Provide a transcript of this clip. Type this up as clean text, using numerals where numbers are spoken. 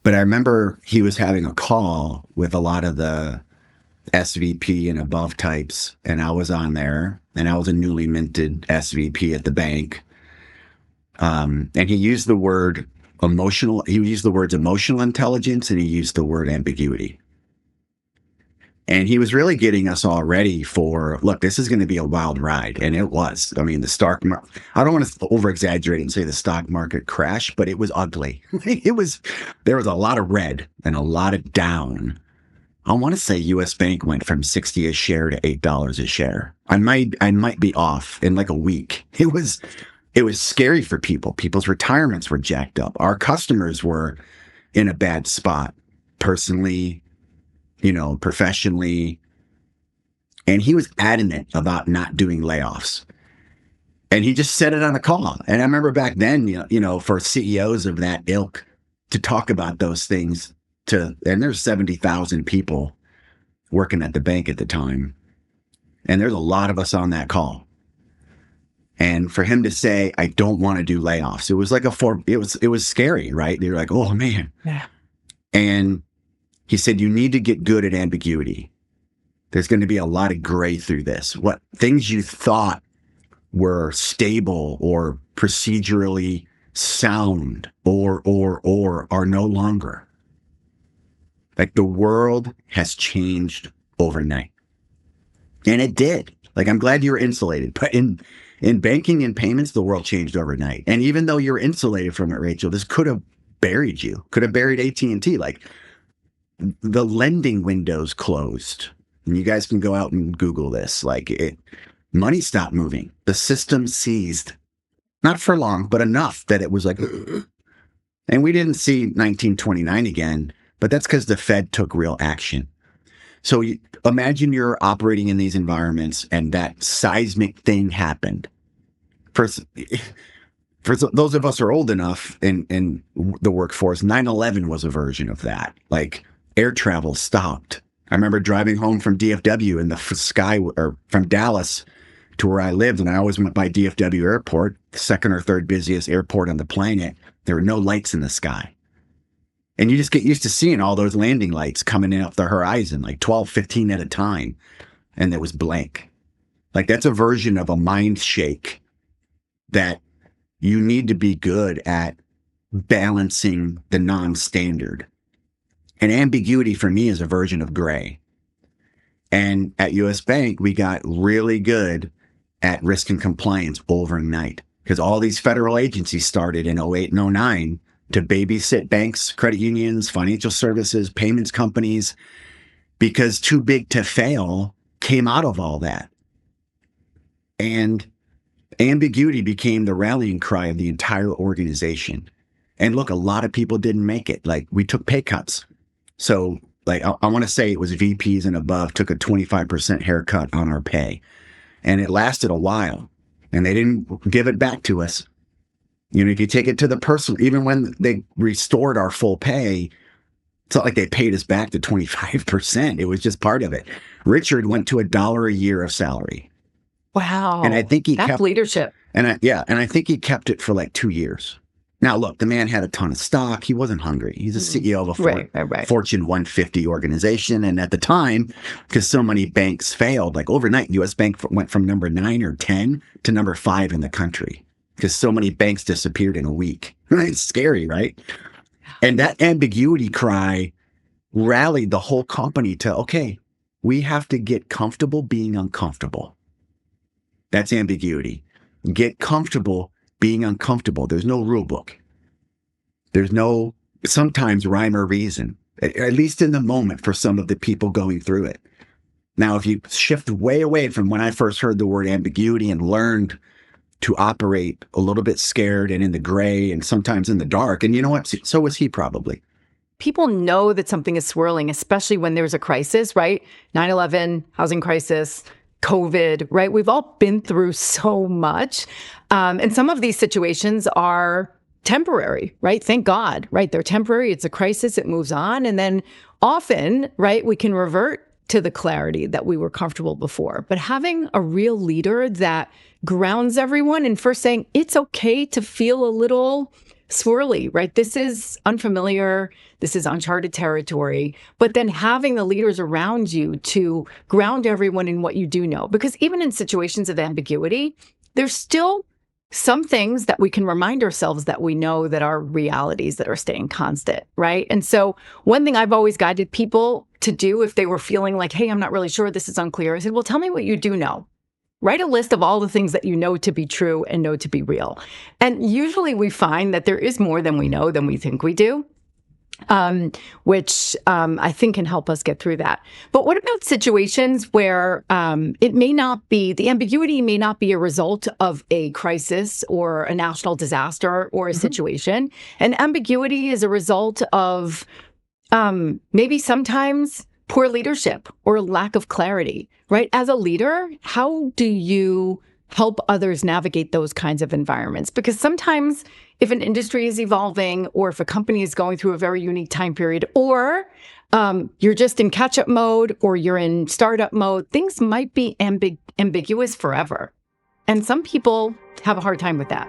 But I remember he was having a call with a lot of the SVP and above types, and I was on there, and I was a newly minted SVP at the bank. And he used the word emotional. He used the words emotional intelligence, and he used the word ambiguity. And he was really getting us all ready for, look, this is going to be a wild ride. And it was. I mean, I don't want to over exaggerate and say the stock market crashed, but it was ugly. There was a lot of red and a lot of down. I want to say US Bank went from 60 a share to $8 a share. I might be off in like a week. It was scary for people. People's retirements were jacked up. Our customers were in a bad spot personally, professionally. And he was adamant about not doing layoffs. And he just said it on a call. And I remember back then, for CEOs of that ilk to talk about those things and there's 70,000 people working at the bank at the time. And there's a lot of us on that call. And for him to say, I don't want to do layoffs, it was like it was scary, right? They were like, oh man. Yeah. And he said, you need to get good at ambiguity. There's going to be a lot of gray through this. What things you thought were stable or procedurally sound or are no longer. Like the world has changed overnight. And it did. Like, I'm glad you were insulated. But in banking and payments, the world changed overnight. And even though you're insulated from it, Rachel, this could have buried you, could have buried AT&T. Like, the lending windows closed. And you guys can go out and Google this. Money stopped moving. The system seized. Not for long, but enough that it was like, and we didn't see 1929 again. But that's because the Fed took real action. So imagine you're operating in these environments and that seismic thing happened. For those of us who are old enough in the workforce, 9/11 was a version of that. Like air travel stopped. I remember driving home from DFW in the sky, or from Dallas to where I lived, and I always went by DFW Airport, the second or third busiest airport on the planet. There were no lights in the sky. And you just get used to seeing all those landing lights coming in up the horizon, like 12, 15 at a time. And it was blank. Like that's a version of a mind shake that you need to be good at balancing the non-standard. And ambiguity for me is a version of gray. And at US Bank, we got really good at risk and compliance overnight because all these federal agencies started in 08 and 09 to babysit banks, credit unions, financial services, payments companies, because too big to fail came out of all that. And ambiguity became the rallying cry of the entire organization. And look, a lot of people didn't make it. Like we took pay cuts. So like I want to say it was VPs and above took a 25% haircut on our pay. And it lasted a while. And they didn't give it back to us. If you take it to the person, even when they restored our full pay, it's not like they paid us back to 25%. It was just part of it. Richard went to $1 a year of salary. Wow. And I think that's kept leadership. And I think he kept it for like 2 years. Now, look, the man had a ton of stock. He wasn't hungry. He's a CEO of a Fortune 150 organization. And at the time, because so many banks failed, like overnight, US Bank went from number 9 or 10 to number 5 in the country. Because so many banks disappeared in a week. It's scary, right? And that ambiguity cry rallied the whole company to, okay, we have to get comfortable being uncomfortable. That's ambiguity. Get comfortable being uncomfortable. There's no rule book. There's no sometimes rhyme or reason, at least in the moment for some of the people going through it. Now, if you shift way away from when I first heard the word ambiguity and learned to operate a little bit scared and in the gray and sometimes in the dark. And you know what? So was he probably. People know that something is swirling, especially when there's a crisis, right? 9/11, housing crisis, COVID, right? We've all been through so much. And some of these situations are temporary, right? Thank God, right? They're temporary. It's a crisis. It moves on. And then often, right, we can revert to the clarity that we were comfortable before. But having a real leader that grounds everyone and first saying, it's okay to feel a little swirly, right? This is unfamiliar. This is uncharted territory. But then having the leaders around you to ground everyone in what you do know. Because even in situations of ambiguity, there's still some things that we can remind ourselves that we know that are realities that are staying constant, right? And so one thing I've always guided people to do if they were feeling like, hey, I'm not really sure, this is unclear, I said, well, tell me what you do know. Write a list of all the things that you know to be true and know to be real. And usually we find that there is more than we know than we think we do. Which I think can help us get through that. But what about situations where it may not be, the ambiguity may not be a result of a crisis or a national disaster or a situation. And ambiguity is a result of maybe sometimes poor leadership or lack of clarity, right? As a leader, how do you help others navigate those kinds of environments? Because sometimes if an industry is evolving or if a company is going through a very unique time period, or you're just in catch-up mode or you're in startup mode, things might be ambiguous forever. And some people have a hard time with that.